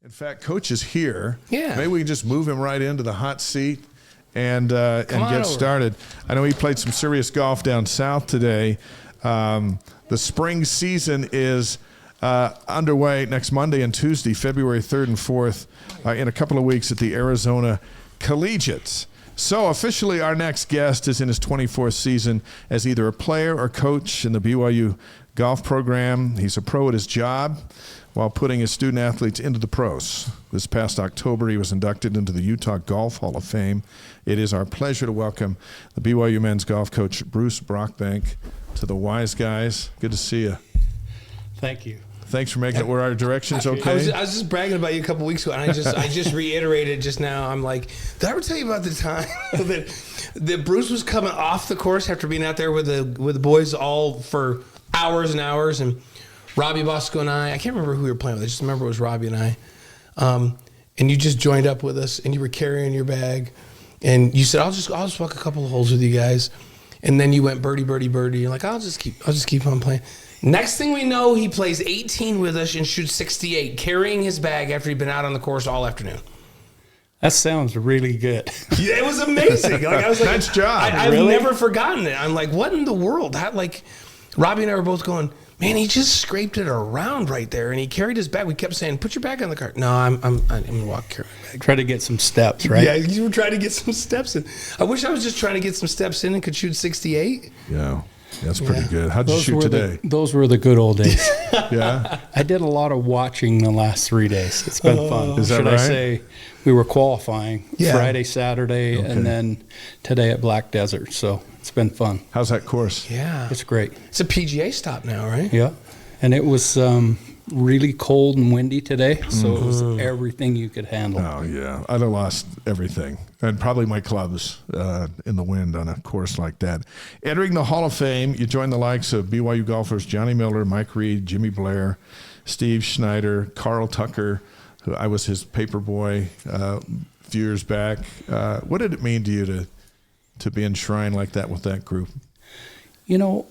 In fact, Coach is here. Yeah. Maybe we can just move him right into the hot seat and get started. I know he played some serious golf down south today. The spring season is underway next Monday and Tuesday, February 3rd and 4th, in a couple of weeks at the Arizona Collegiates. So officially our next guest is in his 24th season as either a player or coach in the BYU golf program. He's a pro at his job while putting his student athletes into the pros. This past October, he was inducted into the Utah Golf Hall of Fame. It is our pleasure to welcome the BYU men's golf coach, Bruce Brockbank, to the Wise Guys. Good to see you. Thank you. Thanks for making it. Were our directions okay? I was just bragging about you a couple weeks ago, and I just reiterated just now. I'm like, did I ever tell you about the time that Bruce was coming off the course after being out there with the boys all for hours and hours, and Robbie Bosco and I can't remember who we were playing with. I just remember it was Robbie and I. And you just joined up with us, and you were carrying your bag, and you said, I'll just walk a couple of holes with you guys. And then you went birdie, birdie, birdie. You're like, I'll just keep on playing. Next thing we know, he plays 18 with us and shoots 68, carrying his bag after he'd been out on the course all afternoon. That sounds really good. Yeah, it was amazing. Like, I was like, nice job. I've never forgotten it. I'm like, what in the world? Robbie and I were both going, man, he just scraped it around right there, and he carried his bag. We kept saying, put your bag on the cart. No, I'm going to walk, carry my bag. Try to get some steps, right? Yeah, you were trying to get some steps in. I wish I was just trying to get some steps in and could shoot 68. Yeah, that's pretty good. How'd you shoot today? Those were the good old days. Yeah? I did a lot of watching the last 3 days. It's been fun. Is that Should right? I say we were qualifying Friday, Saturday, and then today at Black Desert. So it's been fun. How's that course? Yeah. It's great. It's a PGA stop now, right? Yeah. And it was really cold and windy today, so it was everything you could handle. Oh, yeah. I'd have lost everything, and probably my clubs in the wind on a course like that. Entering the Hall of Fame, you join the likes of BYU golfers Johnny Miller, Mike Reid, Jimmy Blair, Steve Schneider, Carl Tucker, who I was his paper boy a few years back. What did it mean to you to be enshrined like that with that group? You know,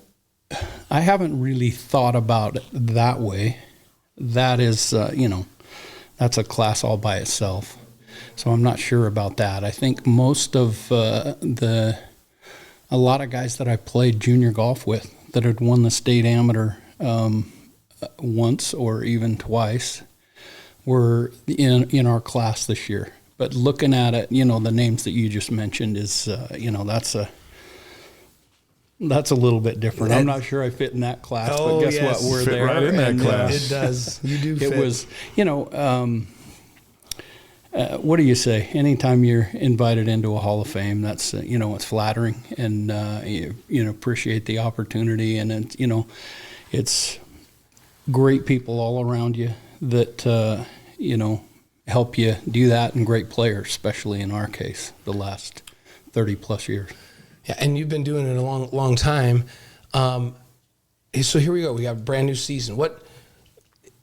I haven't really thought about it that way. That is, that's a class all by itself. So I'm not sure about that. I think most of a lot of guys that I played junior golf with that had won the state amateur once or even twice were in our class this year. But looking at it, the names that you just mentioned is, that's a little bit different. I'm not sure I fit in that class, but guess what? We're fit there. right in that class. It does. You do fit. It was, what do you say? Anytime you're invited into a Hall of Fame, that's, it's flattering, and you appreciate the opportunity, and it's great people all around you that, help you do that, and great players, especially in our case, the last 30 plus years. Yeah, and you've been doing it a long, long time. So here we go. We got a brand new season. What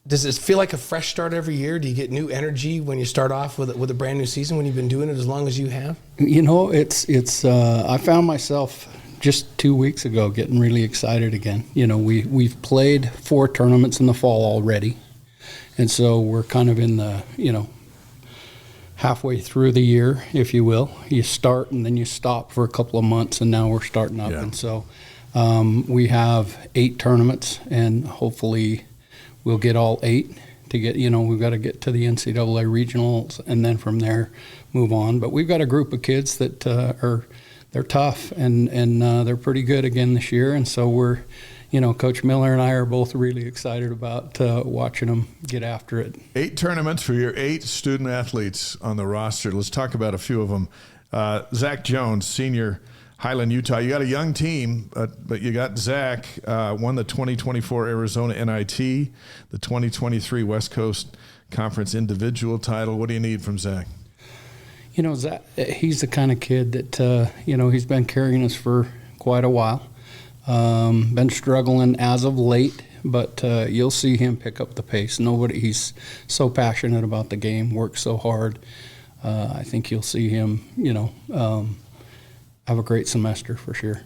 does it feel like? A fresh start every year? Do you get new energy when you start off with a brand new season when you've been doing it as long as you have? It's. I found myself just 2 weeks ago getting really excited again. We've played 4 tournaments in the fall already, and so we're kind of in the halfway through the year, if you will. You start and then you stop for a couple of months, and now we're starting up. Yeah. And so we have 8 tournaments, and hopefully we'll get all 8 to get, we've got to get to the NCAA regionals, and then from there move on. But we've got a group of kids that they're tough, and they're pretty good again this year. And so we're, Coach Miller and I are both really excited about watching them get after it. 8 tournaments for your 8 student athletes on the roster. Let's talk about a few of them. Zac Jones, senior, Highland, Utah. You got a young team, but you got Zac, won the 2024 Arizona NIT, the 2023 West Coast Conference individual title. What do you need from Zac? Zac, he's the kind of kid that, he's been carrying us for quite a while. Been struggling as of late, but you'll see him pick up the pace. He's so passionate about the game, works so hard. I think you'll see him, have a great semester for sure.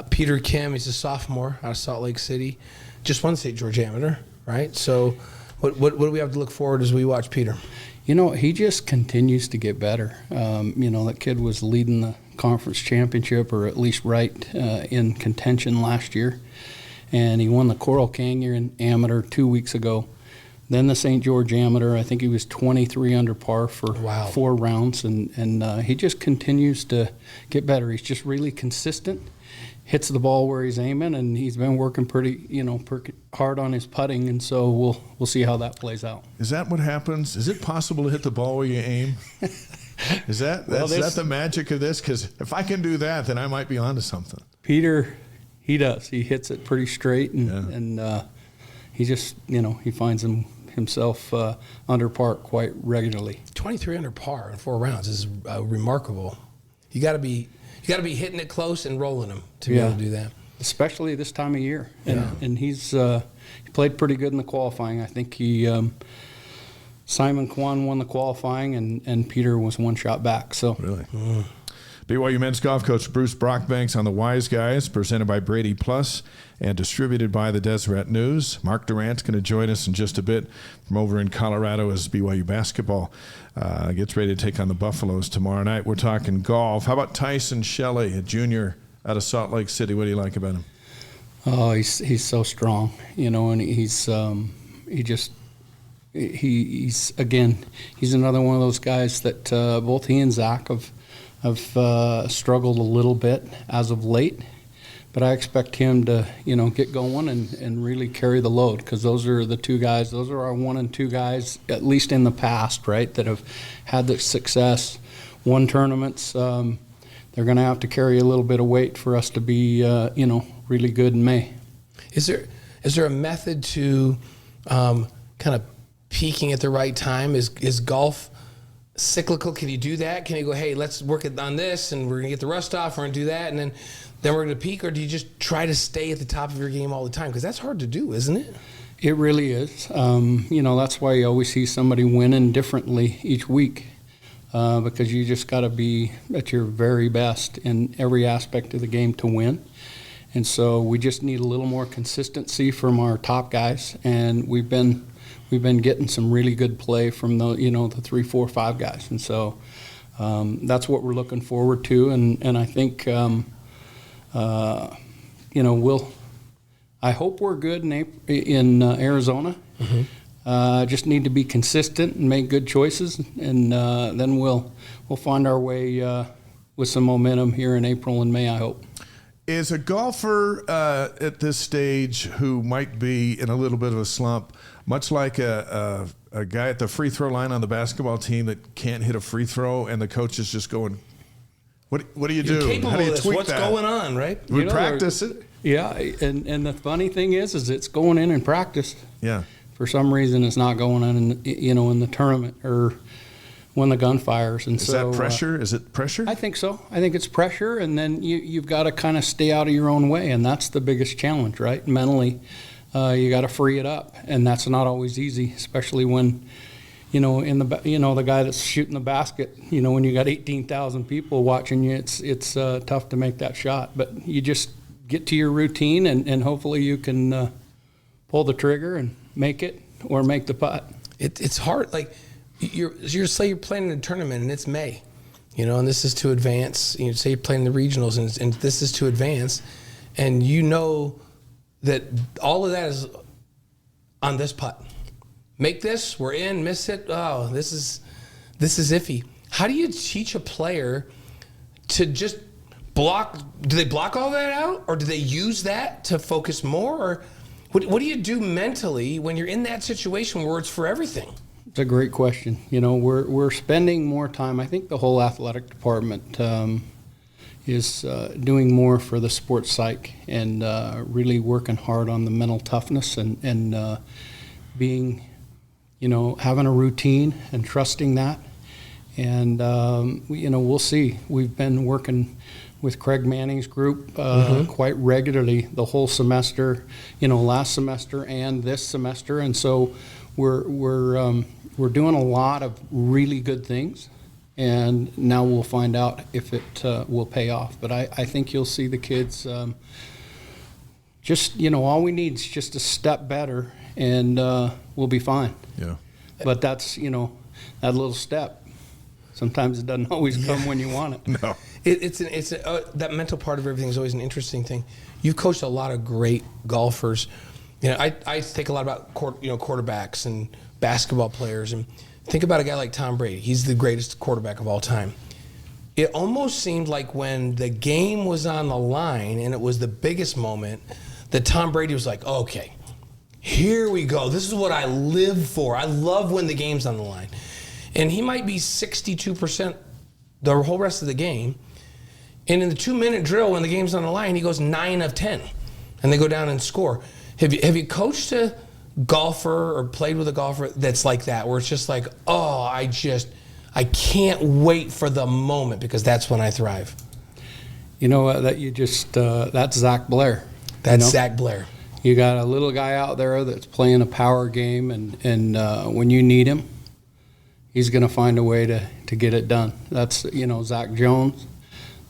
Peter Kim, he's a sophomore out of Salt Lake City. Just won the State Georgia Amateur, right? So What do we have to look forward as we watch Peter? He just continues to get better. That kid was leading the conference championship, or at least right in contention last year. And he won the Coral Canyon Amateur 2 weeks ago. Then the St. George Amateur, I think he was 23 under par for 4 rounds. And he just continues to get better. He's just really consistent, hits the ball where he's aiming, and he's been working pretty hard on his putting. And so we'll see how that plays out. Is that what happens? Is it possible to hit the ball where you aim? Is that the magic of this? Because if I can do that, then I might be onto something. Peter, he does. He hits it pretty straight, and he just, he finds himself under par quite regularly. 23 under par in 4 rounds is remarkable. You got to be hitting it close and rolling them to be able to do that. Especially this time of year. And he's he played pretty good in the qualifying. I think Simon Kwan won the qualifying, and Peter was 1 shot back. So really. BYU men's golf coach Bruce Brockbank on the Wise Guys, presented by Brady Plus and distributed by the Deseret News. Mark Durant's going to join us in just a bit from over in Colorado as BYU basketball gets ready to take on the Buffaloes tomorrow night. We're talking golf. How about Tyson Shelley, a junior out of Salt Lake City? What do you like about him? Oh, he's so strong, and he's another one of those guys that both he and Zac have struggled a little bit as of late, but I expect him to get going and really carry the load, because those are the 2 guys. Those are our 1 and 2 guys, at least in the past, right, that have had the success, won tournaments. They're going to have to carry a little bit of weight for us to be really good in May. Is there a method to kind of peaking at the right time? Is golf cyclical? Can you do that? Can you go, hey, let's work on this, and we're going to get the rust off, we're going to do that, and then we're going to peak? Or do you just try to stay at the top of your game all the time? Because that's hard to do, isn't it? It really is. That's why you always see somebody winning differently each week, because you just got to be at your very best in every aspect of the game to win. And so we just need a little more consistency from our top guys, and we've been getting some really good play from the 3, 4, 5 guys, and so that's what we're looking forward to. And I think I hope we're good in Arizona. Mm-hmm. Just need to be consistent and make good choices, and then we'll find our way with some momentum here in April and May, I hope. Is a golfer at this stage who might be in a little bit of a slump, much like a guy at the free throw line on the basketball team that can't hit a free throw, and the coach is just going, what do you do? How do you tweak What's going on, right? We practice it. Yeah, and the funny thing is it's going in practice. Yeah. For some reason, it's not going on in the tournament or when the gun fires. And is that pressure? Is it pressure? I think so. I think it's pressure, and then you've got to kind of stay out of your own way, and that's the biggest challenge, right? Mentally, you got to free it up, and that's not always easy, especially when, the guy that's shooting the basket, when you got 18,000 people watching you, it's tough to make that shot. But you just get to your routine, and hopefully you can pull the trigger and make it or make the putt. It's hard, like. You're playing in a tournament and it's May, and this is to advance. Say you're playing the regionals and this is to advance, and that all of that is on this putt. Make this, we're in. Miss it. Oh, this is iffy. How do you teach a player to just block? Do they block all that out, or do they use that to focus more? Or what do you do mentally when you're in that situation where it's for everything? It's a great question. We're spending more time. I think the whole athletic department is doing more for the sports psych and really working hard on the mental toughness and being, having a routine and trusting that. And we'll see. We've been working with Craig Manning's group quite regularly the whole semester, last semester and this semester, and so we're doing a lot of really good things, and now we'll find out if it will pay off. But I think you'll see the kids just all we need is just a step better, and we'll be fine. Yeah. But that's, that little step. Sometimes it doesn't always come when you want it. No. That mental part of everything is always an interesting thing. You've coached a lot of great golfers. I think a lot about quarterbacks and basketball players, and think about a guy like Tom Brady. He's the greatest quarterback of all time. It almost seemed like when the game was on the line and it was the biggest moment, that Tom Brady was like, okay, here we go. This is what I live for. I love when the game's on the line. And he might be 62% the whole rest of the game. And in the 2-minute drill, when the game's on the line, he goes 9 of 10. And they go down and score. Have you coached a golfer or played with a golfer that's like that, where it's just like, oh, I can't wait for the moment because that's when I thrive? That's Zach Blair. That's Zach Blair. You got a little guy out there that's playing a power game, and when you need him, he's going to find a way to get it done. That's, Zac Jones.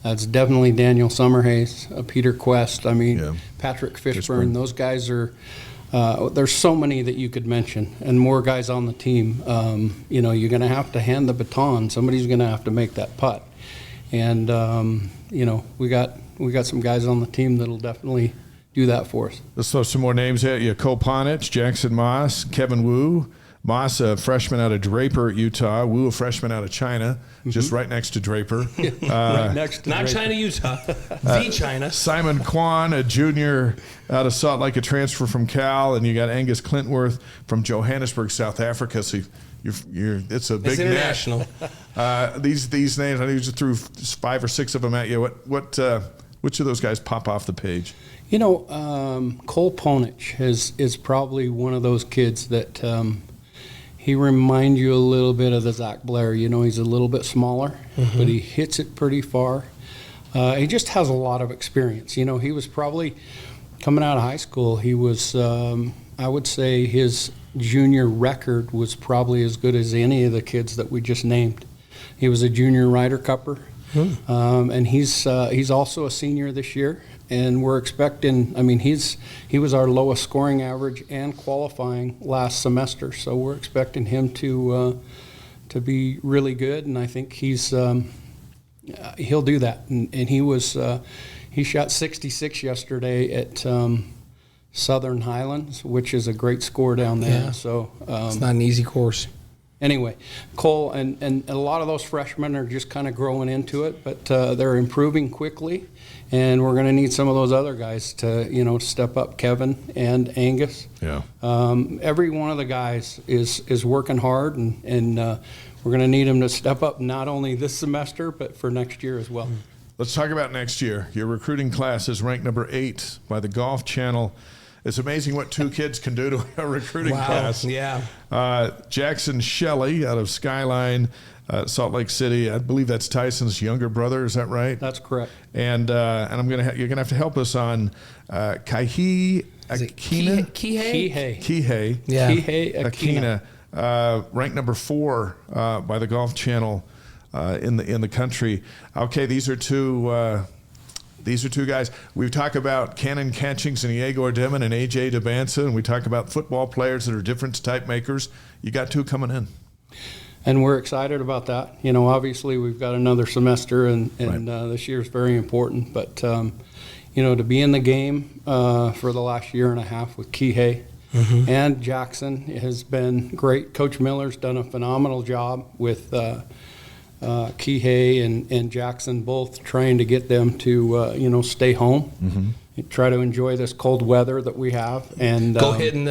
That's definitely Daniel Summerhays, Peter Quest. Patrick Fishburne. Those guys are. There's so many that you could mention, and more guys on the team. You're going to have to hand the baton. Somebody's going to have to make that putt, and we got some guys on the team that'll definitely do that for us. Let's throw some more names at you. Cole Ponich, Jackson Moss, Kevin Wu. Moss, a freshman out of Draper, Utah. Wu, a freshman out of China, just right next to Draper. Right next to Not Draper. China, Utah. The China. Simon Kwan, a junior out of Salt Lake, a transfer from Cal. And you got Angus Clintworth from Johannesburg, South Africa. So it's a big It's international. These names, I know you just threw 5 or 6 of them at you. Which of those guys pop off the page? Cole Ponich is probably one of those kids that he reminds you a little bit of the Zach Blair. He's a little bit smaller, but he hits it pretty far. He just has a lot of experience. He was probably coming out of high school. He was, I would say, his junior record was probably as good as any of the kids that we just named. He was a junior Ryder Cupper, and he's also a senior this year. And we're expecting, he was our lowest scoring average and qualifying last semester. So we're expecting him to be really good. And I think he'll do that. And he shot 66 yesterday at Southern Highlands, which is a great score down there. Yeah. So it's not an easy course. Anyway, Cole and a lot of those freshmen are just kind of growing into it, but they're improving quickly, and we're going to need some of those other guys to step up. Kevin and Angus. Yeah. Every one of the guys is working hard, and we're going to need them to step up not only this semester but for next year as well. Let's talk about next year. Your recruiting class is ranked number 8 by the Golf Channel. It's amazing what 2 kids can do to a recruiting class. Yeah. Jackson Shelley out of Skyline, Salt Lake City. I believe that's Tyson's younger brother. Is that right? That's correct. And you're gonna have to help us on Kihei Akina. Kihei. Yeah. Kihei Akina. Ranked number 4 by the Golf Channel in the country. Okay, these are two guys. We talk about Cannon Catchings and Diego Demon and AJ DeBanza, and we talk about football players that are difference type makers. You got 2 coming in. And we're excited about that. Obviously we've got another semester, and Right. This year is very important. But, to be in the game for the last year and a half with Kihei and Jackson has been great. Coach Miller's done a phenomenal job with Kihei and Jackson, both trying to get them to stay home, try to enjoy this cold weather that we have, and Go hit in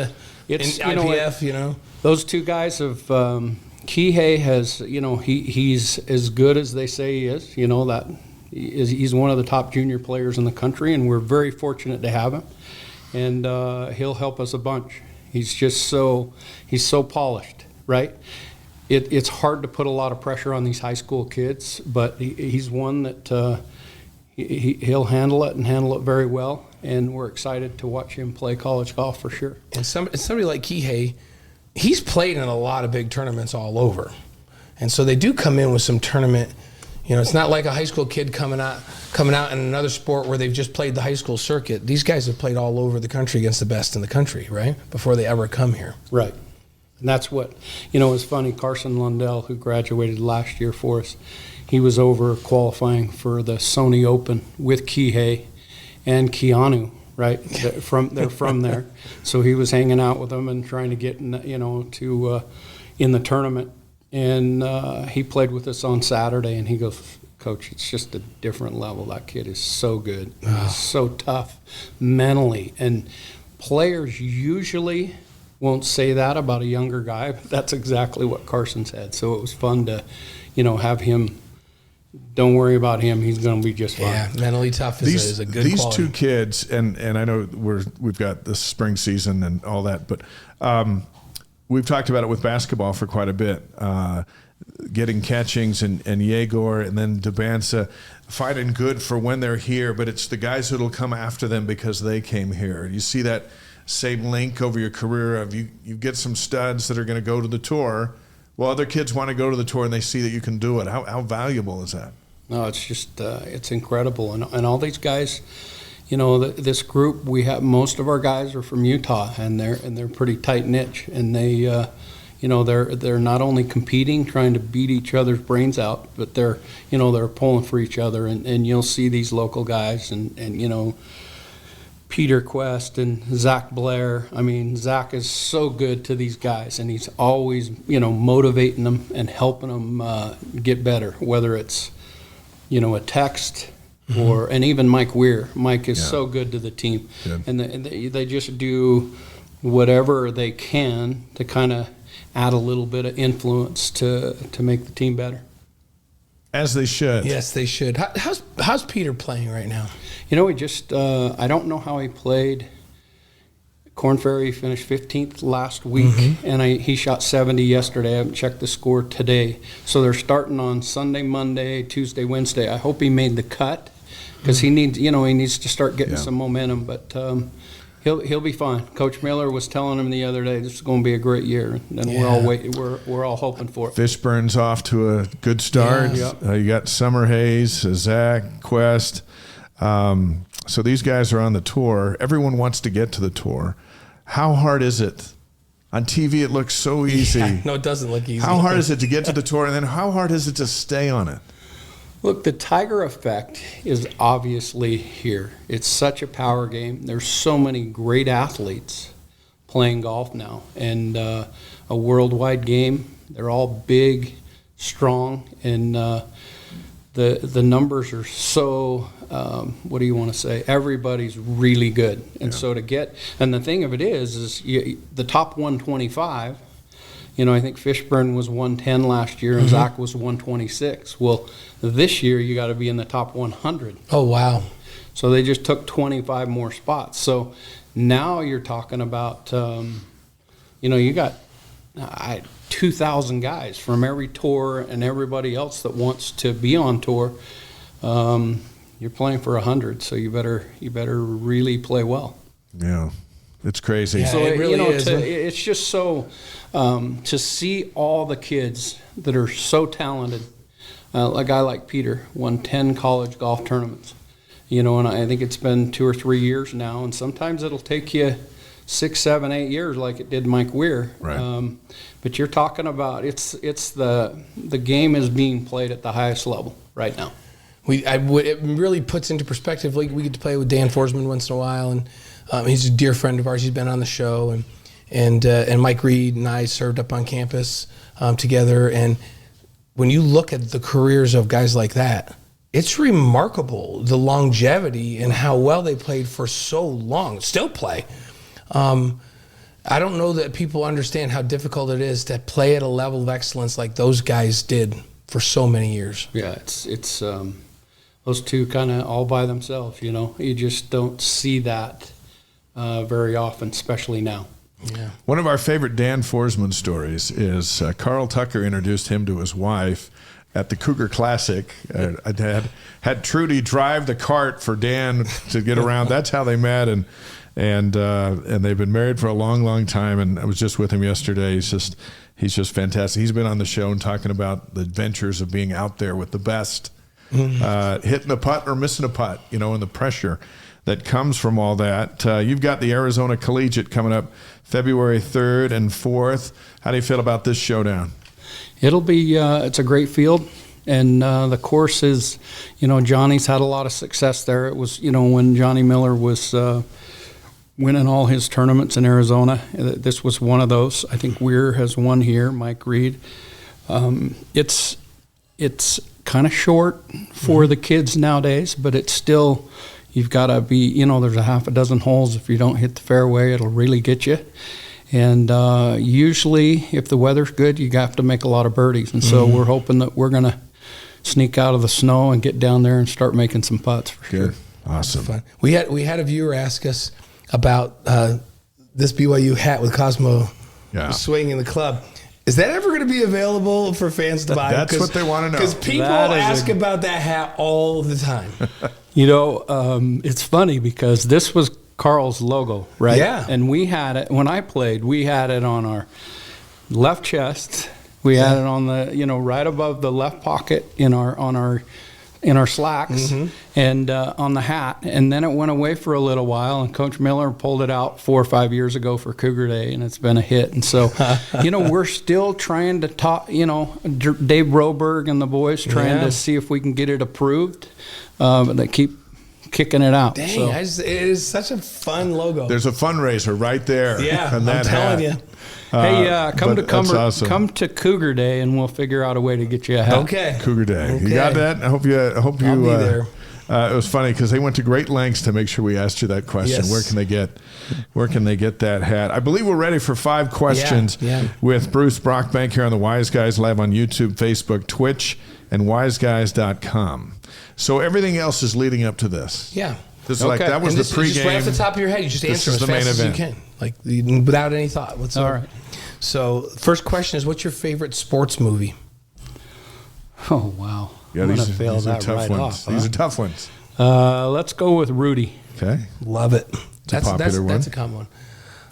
IPF. Those 2 guys have Kihei has he's as good as they say he is. He's one of the top junior players in the country, and we're very fortunate to have him, and he'll help us a bunch. He's so polished, right? It's hard to put a lot of pressure on these high school kids, but he's one that he'll handle it and handle it very well, and we're excited to watch him play college golf for sure. And somebody like Kihei, he's played in a lot of big tournaments all over, and so they do come in with some tournament It's not like a high school kid coming out in another sport where they've just played the high school circuit. These guys have played all over the country against the best in the country, right? Before they ever come here. Right. And that's what, it's funny, Carson Lundell, who graduated last year for us, he was over qualifying for the Sony Open with Kihei and Keanu, right? They're from there. So he was hanging out with them and trying to get, to in the tournament. And he played with us on Saturday, and he goes, Coach, it's just a different level. That kid is so good. He's so tough mentally. And players usually won't say that about a younger guy, but that's exactly what Carson said. So it was fun to, have him. Don't worry about him. He's going to be just fine. Yeah, mentally tough is a good These quality. two kids, and I know we've got the spring season and all that, but we've talked about it with basketball for quite a bit. Getting catchings and Yegor and then Debansa fighting good for when they're here, but it's the guys that'll come after them because they came here. You see that same link over your career of you get some studs that are going to go to the tour. Well, other kids want to go to the tour and they see that you can do it. How valuable is that? No, it's just it's incredible, and all these guys, this group, we have most of our guys are from Utah, and they're pretty tight knit, and they, they're not only competing, trying to beat each other's brains out, but they're pulling for each other, and you'll see these local guys, and Peter Quest and Zach Blair. I mean, Zach is so good to these guys, and he's always, motivating them and helping them get better, whether it's, a text or, and even Mike Weir. Mike is so good to the team. Good. And they just do whatever they can to kind of add a little bit of influence to make the team better. As they should. Yes, they should. How's Peter playing right now? He just, I don't know how he played. Corn Ferry finished 15th last week, and he shot 70 yesterday. I haven't checked the score today. So they're starting on Sunday, Monday, Tuesday, Wednesday. I hope he made the cut because he needs to start getting some momentum. But he'll be fine. Coach Miller was telling him the other day this is going to be a great year, and we're all hoping for it. Fishburne's off to a good start. Yeah. You got Summer Hayes, Zach Quest. So these guys are on the tour. Everyone wants to get to the tour. How hard is it? On TV, it looks so easy. Yeah, no, it doesn't look easy. How hard is it to get to the tour, and then how hard is it to stay on it? Look, the Tiger effect is obviously here. It's such a power game. There's so many great athletes playing golf now, and a worldwide game. They're all big, strong, and the numbers are so, what do you want to say? Everybody's really good. And so and the thing of it is the top 125, I think Fishburne was 110 last year and Zach was 126. Well, this year you got to be in the top 100. Oh, wow. So they just took 25 more spots. So now you're talking about, you got 2,000 guys from every tour and everybody else that wants to be on tour. You're playing for 100, so you better really play well. Yeah, it's crazy. Yeah, so it really is. It's just so to see all the kids that are so talented. A guy like Peter won 10 college golf tournaments. And I think it's been 2 or 3 years now, and sometimes it'll take you 6, 7, 8 years like it did Mike Weir. Right. But you're talking about it's the game is being played at the highest level right now. It really puts into perspective. Like we get to play with Dan Forsman once in a while, and he's a dear friend of ours. He's been on the show, and Mike Reid and I served up on campus together. And when you look at the careers of guys like that, it's remarkable the longevity and how well they played for so long. Still play. I don't know that people understand how difficult it is to play at a level of excellence like those guys did for so many years. Yeah, it's those two kind of all by themselves. You just don't see that very often, especially now. Yeah. One of our favorite Dan Forsman stories is Carl Tucker introduced him to his wife at the Cougar Classic. I had Trudy drive the cart for Dan to get around. That's how they met, and they've been married for a long, long time. And I was just with him yesterday. He's just fantastic. He's been on the show and talking about the adventures of being out there with the best hitting a putt or missing a putt, and the pressure that comes from all that. You've got the Arizona Collegiate coming up February 3rd and 4th. How do you feel about this showdown? It'll be, it's a great field. And the course is, Johnny's had a lot of success there. It was, when Johnny Miller was winning all his tournaments in Arizona, this was one of those. I think Weir has won here, Mike Reid. It's kind of short for the kids nowadays, but it's still, you've got to be, there's a half a dozen holes. If you don't hit the fairway, it'll really get you. And usually, if the weather's good, you have to make a lot of birdies. And so we're hoping that we're going to sneak out of the snow and get down there and start making some putts for sure. Awesome. Fun. We had a viewer ask us about this BYU hat with Cosmo swing in the club. Is that ever going to be available for fans to buy? That's what they want to know. Because people ask about that hat all the time. It's funny because this was Carl's logo, right? Yeah. And we had it, when I played, we had it on our left chest. We had it on the, right above the left pocket in our slacks and on the hat. And then it went away for a little while, and Coach Miller pulled it out 4 or 5 years ago for Cougar Day, and it's been a hit. And so, we're still trying to talk, Dave Broberg and the boys trying to see if we can get it approved. But they keep kicking it out. Dang, so. it is such a fun logo. There's a fundraiser right there. Yeah, on that I'm telling you. Hey, awesome. come to Cougar Day, and we'll figure out a way to get you a hat. Okay. Cougar Day. Okay. You got that? I hope you. I'll be there. It was funny because they went to great lengths to make sure we asked you that question. Yes. Where can they get that hat? I believe we're ready for 5 questions with Bruce Brockbank here on the Wise Guys Live on YouTube, Facebook, Twitch, and wiseguys.com. So everything else is leading up to this. Yeah. This is like that was and the pregame. Just right off the top of your head, you just answer as fast as you can, like without any thought whatsoever. All right. So, first question is, what's your favorite sports movie? Oh wow! Yeah, I'm gonna these fail are that tough right ones. off. These are tough ones. Let's go with Rudy. Okay. Love it. That's a popular one. That's a common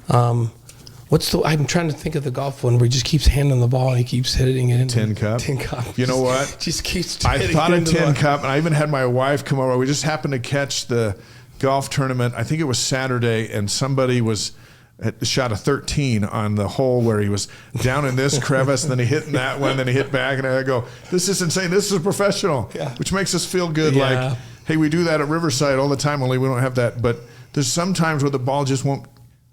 one. I'm trying to think of the golf one where he just keeps handing the ball and he keeps hitting it into Tin Cup. Tin Cup. You know what? Just keeps. I hitting thought it of into the Tin ball. Cup, and I even had my wife come over. We just happened to catch the golf tournament. I think it was Saturday, and somebody shot a 13 on the hole where he was down in this crevice, and then he hit in that one, then he hit back, and I go, this is insane. This is a professional, which makes us feel good. Yeah. Like, hey, we do that at Riverside all the time, only we don't have that. But there's some times where the ball just won't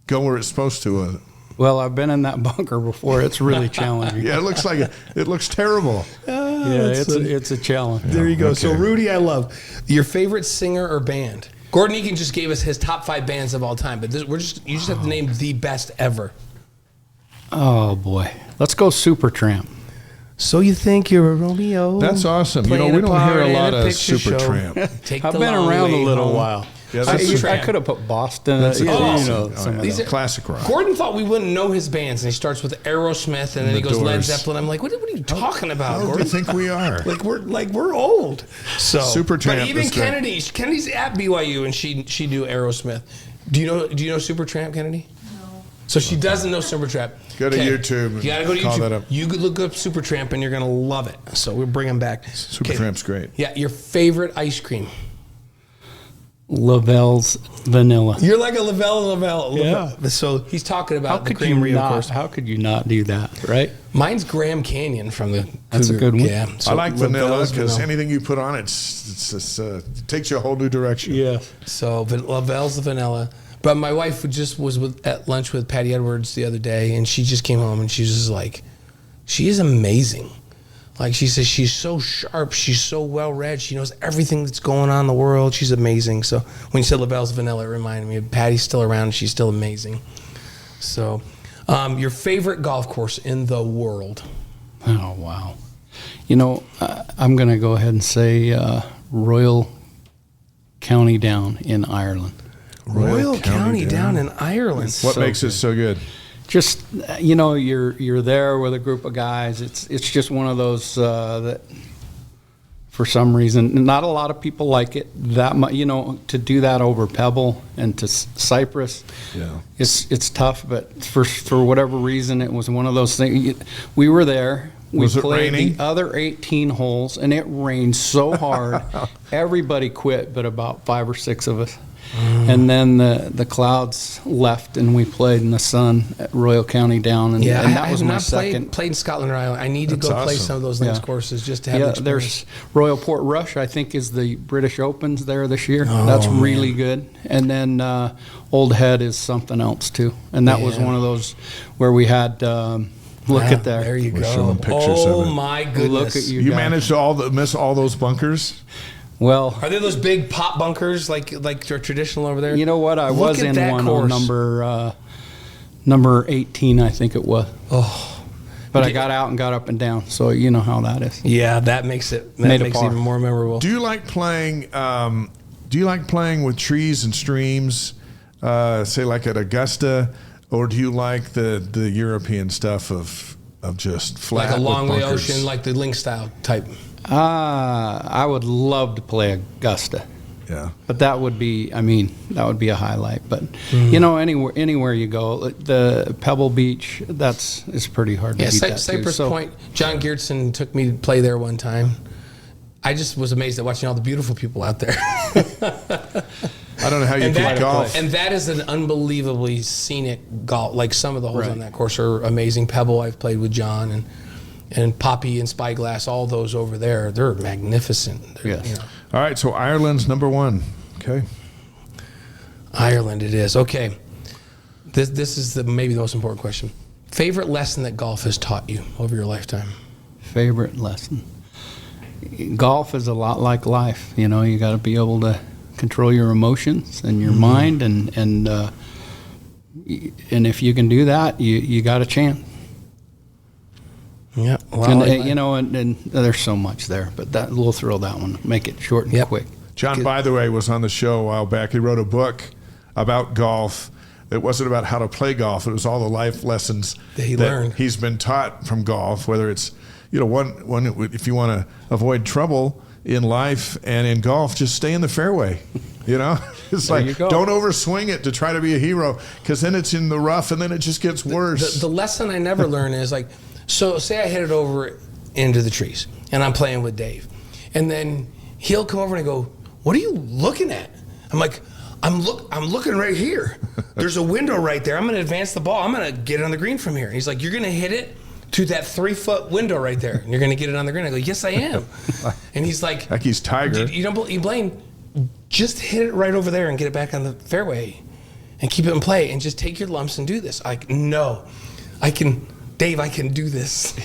go where it's supposed to. Well, I've been in that bunker before. It's really challenging. Yeah, it looks like it looks terrible. It's a challenge. There you go. Okay. So, Rudy, I love your favorite singer or band. Gordon Eakin just gave us his top 5 bands of all time, but you just have to name the best ever. Oh boy, let's go Supertramp. So you think you're a Romeo? That's awesome. We don't hear a lot of Supertramp. I've been around a little while. Yeah, I could have put Boston. That's some of These those. are classic rock. Gordon thought we wouldn't know his bands, and he starts with Aerosmith, and then he goes Led Doors. Zeppelin. I'm like, what are you talking about, How do you Gordon? think we are? we're old. So Supertramp But even is great. Kennedy's at BYU, and she knew Aerosmith. Do you know Supertramp, Kennedy? No. So she doesn't know Supertramp. Go to YouTube. You gotta go to call YouTube. that up. You could look up Supertramp, and you're gonna love it. So we'll bring them back. Supertramp's great. Yeah, your favorite ice cream. Lavelle's Vanilla. You're like a Lavelle. Yeah. So he's talking How about the could you creamery, of not? course. How could you not do that? Right? Mine's Graham Canyon from the. That's a Cougar. good one. Yeah, I like vanilla Lavelle's because vanilla. anything you put on it, it takes you a whole new direction. Yeah. So Lavelle's the vanilla. But my wife was at lunch with Patty Edwards the other day, and she just came home and she was just like, she is amazing. Like she says, she's so sharp, she's so well read, she knows everything that's going on in the world. She's amazing. So when you said Lavelle's vanilla, it reminded me of Patty's still around. She's still amazing. So, your favorite golf course in the world? Oh wow. I'm going to go ahead and say Royal County Down in Ireland. Royal County down in Ireland. What So makes it so good? Just you're there with a group of guys. It's just one of those that for some reason not a lot of people like it that much. To do that over Pebble and to Cypress, it's tough. But for whatever reason, it was one of those things. We were there. We Was it played raining? the other 18 holes, and it rained so hard, everybody quit but about 5 or 6 of us. And then the clouds left, and we played in the sun at Royal County Down, and, Yeah, and that I was have my not second. played in Scotland or Ireland. I need to That's go play awesome. some of those links Yeah. courses just to have the Yeah, experience. there's Royal Port Rush, I think, is the British Opens there this year. That's really good. And then Old Head is something else, too. And that was Man. one of those where we had, look at there. There you We're go. showing pictures oh of it. my goodness! Look at you. You guys. managed to miss all those bunkers? Well, Are there those big pop bunkers like are traditional over there? you know what? I Look was at in that one course. on number 18, I think it was. Oh, But I got out and got up and down, so you know how that is. yeah, that makes it Made a it par. even more memorable. Do you like playing? With trees and streams, say like at Augusta, or do you like the European stuff of just flat Like along with the bunkers? ocean, like the link style type. I would love to play Augusta. Yeah. But that would be a highlight. But you know, anywhere you go, the Pebble Beach, it's pretty hard to Yeah, beat that too. Cypress So, Point. John Geertsen took me to play there one time. I just was amazed at watching all the beautiful people out there. I don't know how you play golf. And that is an unbelievably scenic golf. Like some of the holes Right. on that course are amazing. Pebble, I've played with John, and Poppy and Spyglass, all those over there, they're magnificent. Yes. You know. All right, so Ireland's number 1. Okay. Ireland it is. Okay. This is maybe the most important question. Favorite lesson that golf has taught you over your lifetime? favorite lesson. Golf is a lot like life. You know, you got to be able to control your emotions and your mind, and if you can do that, you got a chance. Yeah, well, and there's so much there, but we'll throw that one. Make it short and quick. John, by the way, was on the show a while back. He wrote a book about golf. It wasn't about how to play golf. It was all the life lessons that he learned. He's been taught from golf, whether it's, one if you want to avoid trouble in life and in golf, just stay in the fairway. It's There like, you go. don't overswing it to try to be a hero, because then it's in the rough and then it just gets worse. The lesson I never learn is like, so say I hit it over into the trees and I'm playing with Dave, and then he'll come over and go, "What are you looking at?" I'm like, I'm looking right here. There's a window right there. I'm going to advance the ball. I'm going to get it on the green from here. And he's like, "You're going to hit it to that 3-foot window right there, and you're going to get it on the green." I go, "Yes, I am." And he's like he's Tiger. You don't believe Blaine? Just hit it right over there and get it back on the fairway, and keep it in play, and just take your lumps and do this. Like, no, I can. Dave, I can do this.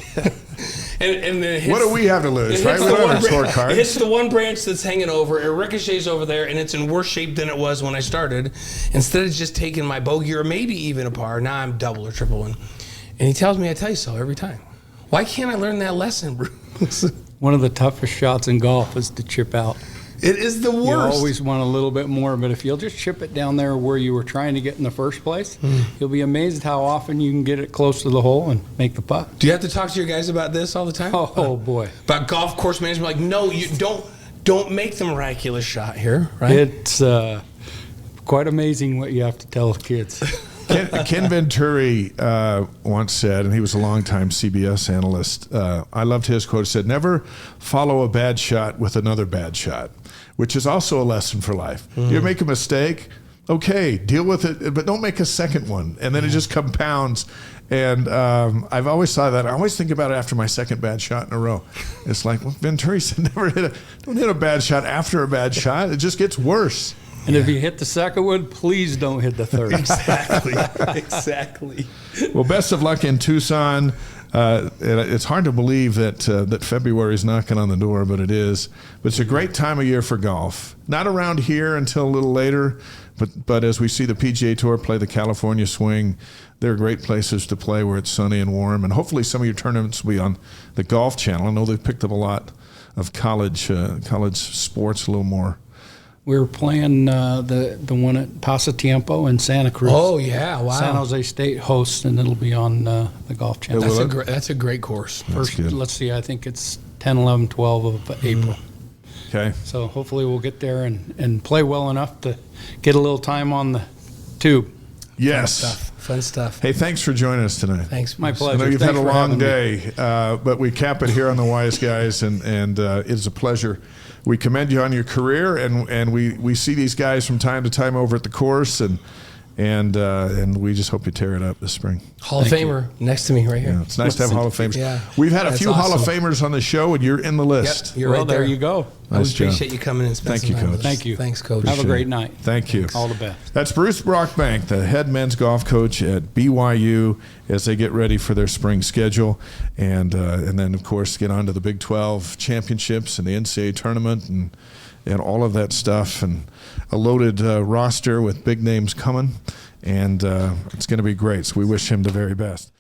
and then it hits, What do we have to lose, right? We the don't have one scorecards. It hits the one branch that's hanging over. It ricochets over there, and it's in worse shape than it was when I started. Instead of just taking my bogey or maybe even a par, now I'm double or triple one. And he tells me, "I tell you so," every time. Why can't I learn that lesson, Bruce? One of the toughest shots in golf is to chip out. It is the worst. You always want a little bit more, but if you'll just chip it down there where you were trying to get in the first place, you'll be amazed how often you can get it close to the hole and make the putt. Do you have to talk to your guys about this all the time? Oh boy. About golf course management? Like, no, you don't make the miraculous shot here, right? It's quite amazing what you have to tell kids. Ken Venturi once said, and he was a longtime CBS analyst, I loved his quote. He said, "Never follow a bad shot with another bad shot," which is also a lesson for life. You make a mistake, okay, deal with it, but don't make a second one, and then it just compounds. And I've always thought that. I always think about it after my second bad shot in a row. It's like, well, Venturi said, don't hit a bad shot after a bad shot. It just gets worse. And if you hit the second one, please don't hit the third. Exactly. Well, best of luck in Tucson. It's hard to believe that February is knocking on the door, but it is. But it's a great time of year for golf. Not around here until a little later, but as we see the PGA Tour play the California Swing, they're great places to play where it's sunny and warm. And hopefully some of your tournaments will be on the Golf Channel. I know they've picked up a lot of college sports a little more. We were playing the one at Pasatiempo in Santa Cruz. Oh, yeah, wow. San Jose State hosts, and it'll be on the Golf Channel. That's a great course. First, good. let's see, I think it's 10, 11, 12 of April. Okay. So hopefully we'll get there and play well enough to get a little time on the tube. Yes. Fun stuff. Hey, thanks for joining us tonight. Thanks. My Bruce. pleasure. I know you've Thanks had a for long having me. day, but we cap it here on the Wise Guys, and it's a pleasure. We commend you on your career, and we see these guys from time to time over at the course, and we just hope you tear it up this spring. Hall of Famer next to me right here. Yeah, it's nice to have Hall of Famers. Yeah. We've had a That's few Hall of awesome. Famers on the show, and you're in the list. Yep, you're Well, right there there. you go. I Nice job. appreciate you coming and spending Thank you, some time Coach. with us. Thank you. Thanks, Coach. Have a great night. Thank you. All the best. That's Bruce Brockbank, the head men's golf coach at BYU, as they get ready for their spring schedule, and then of course get on to the Big 12 championships and the NCAA tournament and all of that stuff, and a loaded roster with big names coming, and it's going to be great. So we wish him the very best.